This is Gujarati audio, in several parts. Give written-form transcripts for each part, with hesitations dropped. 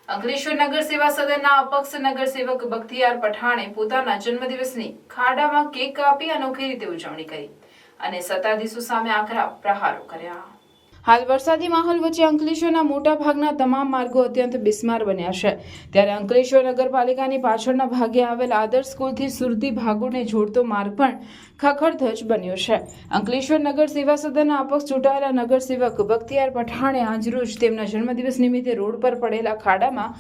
અંકલેશ્વર નગર સેવા સદનના અપક્ષ નગરસેવક બખ્તિયાર પઠાણે પોતાના જન્મદિવસની ખાડામાં કેક કાપી અનોખી રીતે ઉજવણી કરી અને સત્તાધીશો સામે આકરા પ્રહારો કર્યા। હાલ વરસાદી માહોલ વચ્ચે અંકલેશ્વરના મોટા ભાગના તમામ માર્ગો અત્યંત બિસ્માર બન્યા છે। ત્યારે અંકલેશ્વર નગરપાલિકાની પાછળના ભાગે આવેલ આદર્શ સ્કૂલથી સુરતી ભાગોળને જોડતો માર્ગ પણ ખખડધજ બન્યો છે। અંકલેશ્વર નગર સેવા સદનના અપક્ષ ચૂંટાયેલા નગરસેવક બખ્તિયાર પઠાણે આજરોજ તેમના જન્મદિવસ નિમિત્તે રોડ પર પડેલા ખાડામાં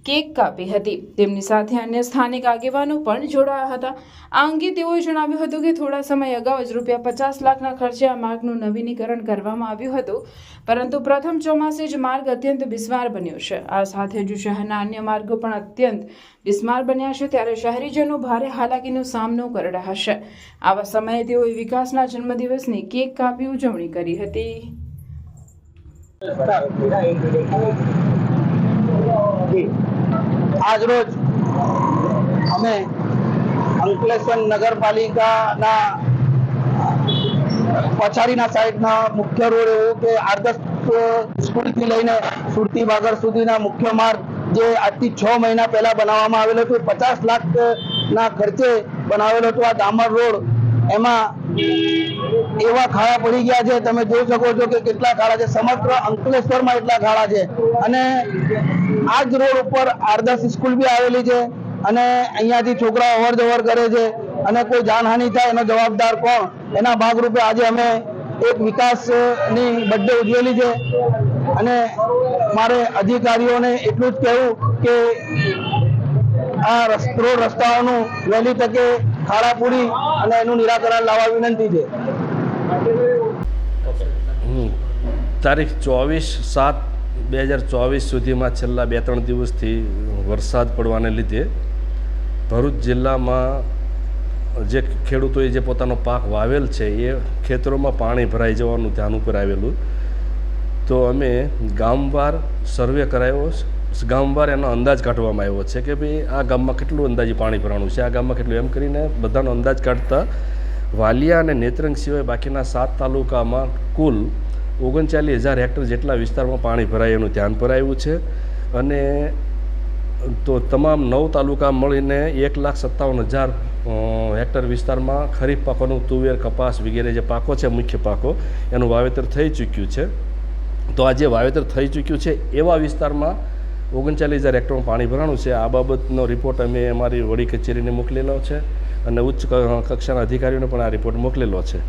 કેક કાપી હતી। તેમની સાથે અન્ય સ્થાનિક આગેવાનો પણ જોડાયા હતા। આ અંગે તેઓએ જણાવ્યું હતું કે થોડા સમય અગાઉ જ ₹50 લાખના ખર્ચે આ માર્ગનું નવીનીકરણ કરવામાં આવ્યું હતું, પરંતુ પ્રથમ ચોમાસે જ માર્ગ અત્યંત બિસ્માર બન્યો છે। આ સાથે જ શહેરના અન્ય માર્ગો પણ અત્યંત બિસ્માર બન્યા છે, ત્યારે શહેરીજનો ભારે હાલાકીનો સામનો કરી રહ્યા છે। આવા સમયે તેઓએ વિકાસના જન્મદિવસની કેક કાપી ઉજવણી કરી હતી। આજ રોજ અમે અંકલેશ્વર નગરપાલિકાના પછાડીના સાઈડના મુખ્ય રોડ એવું કે આદર્શ સ્કૂલથી લઈને સુરતી બાગર સુધીના મુખ્ય માર્ગ જે આજથી 6 મહિના પહેલા બનાવવામાં આવેલો હતો, 50 લાખના ખર્ચે બનાવેલો હતો। આ ડામર રોડ એમાં એવા ખાડા પડી ગયા છે, તમે જોઈ શકો છો કે કેટલા ખાડા છે। સમગ્ર અંકલેશ્વરમાં એટલા ખાડા છે અને આ જ રોડ ઉપર આદર્શ સ્કૂલ બી આવેલી છે અને અહીંયાથી છોકરાઓ અવર જવર કરે છે અને કોઈ જાનહાનિ થાય એનો જવાબદાર કોણ? એના ભાગરૂપે આજે અમે એક વિકાસની બર્થડે ઉજવેલી છે અને મારે અધિકારીઓને એટલું જ કહેવું કે આ રોડ રસ્તાઓનું વહેલી તકે ખાડા પૂરી અને એનું નિરાકરણ લાવવા વિનંતી છે। તારીખ 24/7/2024 સુધીમાં છેલ્લા 2-3 દિવસથી વરસાદ પડવાને લીધે ભરૂચ જિલ્લામાં જે ખેડૂતોએ જે પોતાનો પાક વાવેલ છે એ ખેતરોમાં પાણી ભરાઈ જવાનું ધ્યાન ઉપર આવેલું, તો અમે ગામવાર સર્વે કરાવ્યો। ગામવાર એનો અંદાજ કાઢવામાં આવ્યો છે કે ભાઈ આ ગામમાં કેટલું અંદાજે પાણી ભરાણું છે, આ ગામમાં કેટલું, એમ કરીને બધાનો અંદાજ કાઢતા વાલિયા અને નેત્રંગ સિવાય બાકીના 7 તાલુકામાં કુલ 39,000 હેક્ટર જેટલા વિસ્તારમાં પાણી ભરાય એનું ધ્યાન પર આવ્યું છે અને તો તમામ 9 તાલુકા મળીને 1,57,000 હેક્ટર વિસ્તારમાં ખરીફ પાકોનું તુવેર, કપાસ વગેરે જે પાકો છે મુખ્ય પાકો એનું વાવેતર થઈ ચૂક્યું છે। તો આ જે વાવેતર થઈ ચૂક્યું છે એવા વિસ્તારમાં 39,000 હેક્ટરમાં પાણી ભરાણું છે। આ બાબતનો રિપોર્ટ અમે અમારી વડી કચેરીને મોકલેલો છે અને ઉચ્ચ કક્ષાના અધિકારીઓને પણ આ રિપોર્ટ મોકલેલો છે।